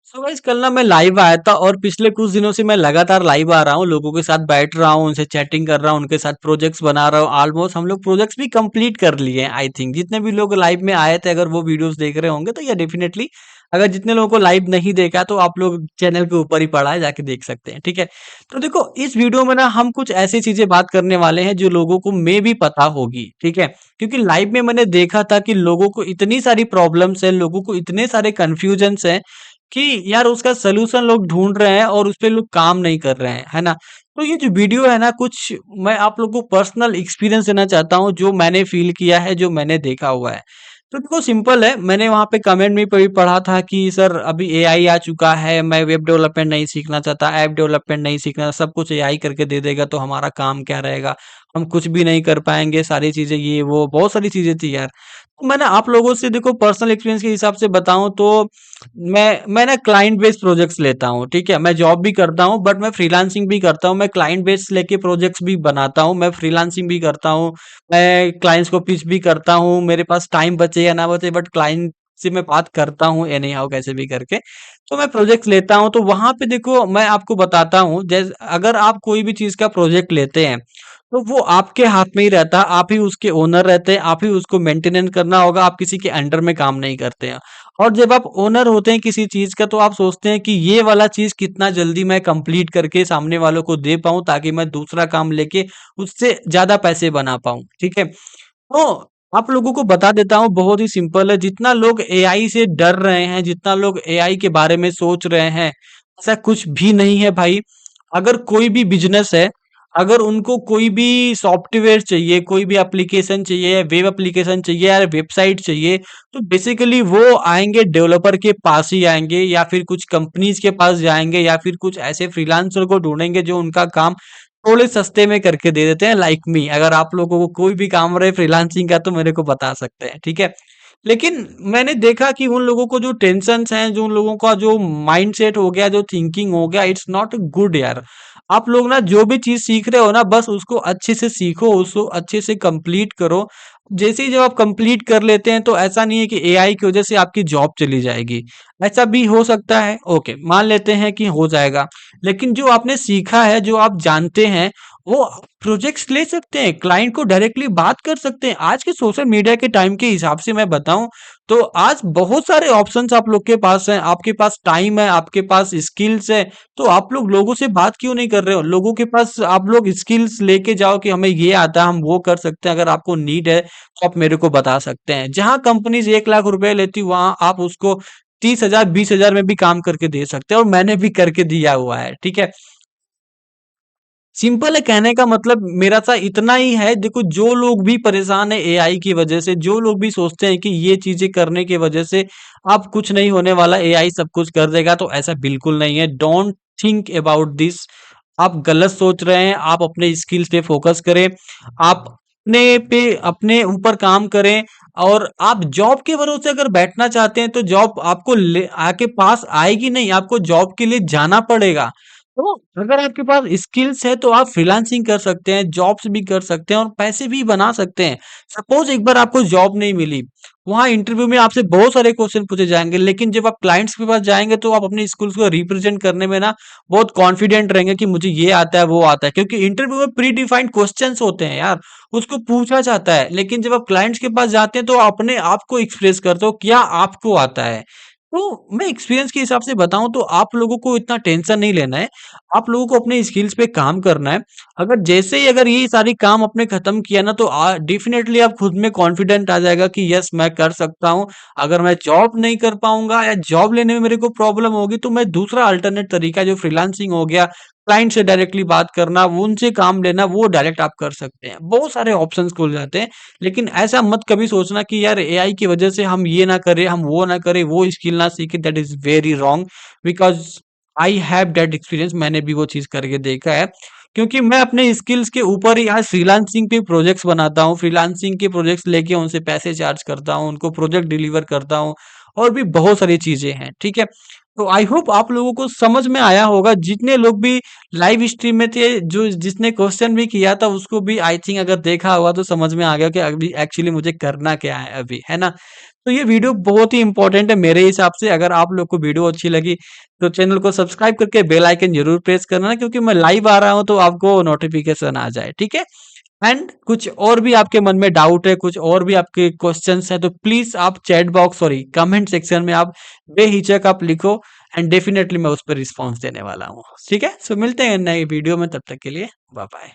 So guys कल ना मैं लाइव आया था और पिछले कुछ दिनों से मैं लगातार लाइव आ रहा हूँ, लोगों के साथ बैठ रहा हूँ, उनसे चैटिंग कर रहा हूँ, उनके साथ प्रोजेक्ट्स बना रहा हूँ। ऑलमोस्ट हम लोग प्रोजेक्ट्स भी कंप्लीट कर लिए हैं आई थिंक। जितने भी लोग लाइव में आए थे अगर वो वीडियोस देख रहे होंगे तो या डेफिनेटली, अगर जितने लोगों को लाइव नहीं देखा तो आप लोग चैनल के ऊपर ही पड़ा है, जाके देख सकते हैं, ठीक है। तो देखो इस वीडियो में ना हम कुछ ऐसी चीजें बात करने वाले हैं जो लोगों को मे भी पता होगी, ठीक है। क्योंकि लाइव में मैंने देखा था कि लोगों को इतनी सारी प्रॉब्लम्स है, लोगों को इतने सारे कंफ्यूजन्स हैं कि यार उसका सलूशन लोग ढूंढ रहे हैं और उस पे लोग काम नहीं कर रहे हैं, है ना। तो ये जो वीडियो है ना, कुछ मैं आप लोगों को पर्सनल एक्सपीरियंस देना चाहता हूँ, जो मैंने फील किया है, जो मैंने देखा हुआ है। तो देखो सिंपल है, मैंने वहां पे कमेंट में भी पढ़ा था कि सर अभी एआई आ चुका है, मैं वेब डेवलपमेंट नहीं सीखना चाहता, ऐप डेवलपमेंट नहीं सीखना, सब कुछ एआई करके दे देगा तो हमारा काम क्या रहेगा, हम कुछ भी नहीं कर पाएंगे, सारी चीजें ये वो बहुत सारी चीजें थी यार। तो मैंने आप लोगों से देखो पर्सनल एक्सपीरियंस के हिसाब से बताऊं तो मैं ना क्लाइंट बेस्ड प्रोजेक्ट्स लेता हूँ, ठीक है। मैं जॉब भी करता हूँ बट मैं फ्रीलांसिंग भी करता हूँ, मैं क्लाइंट बेस्ड लेके प्रोजेक्ट्स भी बनाता हूँ, मैं फ्रीलांसिंग भी करता हूँ, मैं क्लाइंट्स को पिच भी करता हूँ, मेरे पास टाइम बचे या ना बचे बट क्लाइंट से मैं बात करता हूँ एनी हाउ कैसे भी करके। तो मैं प्रोजेक्ट्स लेता हूँ, तो वहां पे देखो मैं आपको बताता हूँ, जैसे अगर आप कोई भी चीज का प्रोजेक्ट लेते हैं तो वो आपके हाथ में ही रहता है, आप ही उसके ओनर रहते हैं, आप ही उसको मेंटेनेंस करना होगा, आप किसी के अंडर में काम नहीं करते हैं। और जब आप ओनर होते हैं किसी चीज का तो आप सोचते हैं कि ये वाला चीज कितना जल्दी मैं कंप्लीट करके सामने वालों को दे पाऊं ताकि मैं दूसरा काम लेके उससे ज्यादा पैसे बना पाऊं, ठीक है। तो आप लोगों को बता देता हूँ, बहुत ही सिंपल है। जितना लोग एआई से डर रहे हैं, जितना लोग एआई के बारे में सोच रहे हैं, ऐसा कुछ भी नहीं है भाई। अगर कोई भी बिजनेस है, अगर उनको कोई भी सॉफ्टवेयर चाहिए, कोई भी एप्लीकेशन चाहिए, वेब एप्लीकेशन चाहिए या वेबसाइट चाहिए, तो बेसिकली वो आएंगे डेवलपर के पास ही आएंगे, या फिर कुछ कंपनीज के पास जाएंगे, या फिर कुछ ऐसे फ्रीलांसर को ढूंढेंगे जो उनका काम थोड़े सस्ते में करके दे देते हैं, लाइक मी। अगर आप लोगों को कोई भी काम रहे फ्रीलांसिंग का तो मेरे को बता सकते हैं, ठीक है। लेकिन मैंने देखा कि उन लोगों को जो टेंशन्स हैं, जो उन लोगों का जो माइंडसेट हो गया, जो थिंकिंग हो गया, इट्स नॉट गुड यार। आप लोग ना जो भी चीज सीख रहे हो ना, बस उसको अच्छे से सीखो, उसको अच्छे से कंप्लीट करो। जैसे ही जब आप कंप्लीट कर लेते हैं तो ऐसा नहीं है कि एआई की वजह से आपकी जॉब चली जाएगी। ऐसा भी हो सकता है, ओके मान लेते हैं कि हो जाएगा। लेकिन जो आपने सीखा है, जो आप जानते हैं, वो प्रोजेक्ट्स ले सकते हैं, क्लाइंट को डायरेक्टली बात कर सकते हैं। आज के सोशल मीडिया के टाइम के हिसाब से मैं बताऊं तो आज बहुत सारे ऑप्शंस आप लोग के पास हैं, आपके पास टाइम है, आपके पास स्किल्स है। तो आप लोग लोगों से बात क्यों नहीं कर रहे हो? लोगों के पास आप लोग स्किल्स लेके जाओ कि हमें ये आता है, हम वो कर सकते हैं, अगर आपको नीड है तो आप मेरे को बता सकते हैं। जहां कंपनीज 1 लाख रुपए लेती वहां आप उसको 30,000 20,000 में भी काम करके दे सकते हैं, और मैंने भी करके दिया हुआ है, ठीक है। सिंपल है, कहने का मतलब मेरा सा इतना ही है। देखो जो लोग भी परेशान है एआई की वजह से, जो लोग भी सोचते हैं कि ये चीजें करने की वजह से आप कुछ नहीं होने वाला, एआई सब कुछ कर देगा, तो ऐसा बिल्कुल नहीं है। Don't think about this. आप गलत सोच रहे हैं, आप अपने स्किल्स पे फोकस करें, आप अपने ऊपर काम करें। और आप जॉब के भरोसे अगर बैठना चाहते हैं तो जॉब आपको ले आके पास आएगी नहीं, आपको जॉब के लिए जाना पड़ेगा। तो अगर आपके पास स्किल्स है तो आप फ्रीलांसिंग कर सकते हैं, जॉब्स भी कर सकते हैं और पैसे भी बना सकते हैं। सपोज एक बार आपको जॉब नहीं मिली, वहां इंटरव्यू में आपसे बहुत सारे क्वेश्चन पूछे जाएंगे, लेकिन जब आप क्लाइंट्स के पास जाएंगे तो आप अपने स्किल्स को रिप्रेजेंट करने में ना बहुत कॉन्फिडेंट रहेंगे कि मुझे ये आता है वो आता है, क्योंकि इंटरव्यू में प्री डिफाइंड क्वेश्चंस होते हैं यार, उसको पूछा जाता है। लेकिन जब आप क्लाइंट्स के पास जाते हैं तो अपने आप को एक्सप्रेस करते हो क्या आपको आता है। तो मैं एक्सपीरियंस के हिसाब से बताऊं तो आप लोगों को इतना टेंशन नहीं लेना है, आप लोगों को अपने स्किल्स पे काम करना है। अगर जैसे ही अगर ये सारी काम आपने खत्म किया ना तो डेफिनेटली आप खुद में कॉन्फिडेंट आ जाएगा कि यस मैं कर सकता हूँ। अगर मैं जॉब नहीं कर पाऊंगा या जॉब लेने में मेरे को प्रॉब्लम होगी तो मैं दूसरा अल्टरनेट तरीका जो फ्रीलांसिंग हो गया, क्लाइंट से डायरेक्टली बात करना, वो उनसे काम लेना, वो डायरेक्ट आप कर सकते हैं। बहुत सारे ऑप्शंस खुल जाते हैं। लेकिन ऐसा मत कभी सोचना कि यार एआई की वजह से हम ये ना करें, हम वो ना करें, वो स्किल ना सीखें, that is very wrong. Because I have that experience, मैंने भी वो चीज करके देखा है। क्योंकि मैं अपने स्किल्स के ऊपर ही आज फ्रीलांसिंग पे प्रोजेक्ट्स बनाता हूँ, फ्रीलांसिंग के प्रोजेक्ट्स लेके उनसे पैसे चार्ज करता हूँ, उनको प्रोजेक्ट डिलीवर करता हूँ, और भी बहुत सारी चीजें हैं, ठीक है। तो आई होप आप लोगों को समझ में आया होगा। जितने लोग भी लाइव स्ट्रीम में थे, जो जिसने क्वेश्चन भी किया था उसको भी आई थिंक अगर देखा होगा तो समझ में आ गया कि अभी एक्चुअली मुझे करना क्या है अभी, है ना। तो ये वीडियो बहुत ही इंपॉर्टेंट है मेरे हिसाब से। अगर आप लोग को वीडियो अच्छी लगी तो चैनल को सब्सक्राइब करके बेल आइकन जरूर प्रेस करना, क्योंकि मैं लाइव आ रहा हूँ तो आपको नोटिफिकेशन आ जाए, ठीक है। एंड कुछ और भी आपके मन में डाउट है, कुछ और भी आपके क्वेश्चंस है, तो प्लीज आप chat box sorry comment section में आप बेहिचक आप लिखो, एंड डेफिनेटली मैं उस पर रिस्पॉन्स देने वाला हूँ, ठीक है। सो मिलते हैं नई वीडियो में, तब तक के लिए बाय बाय।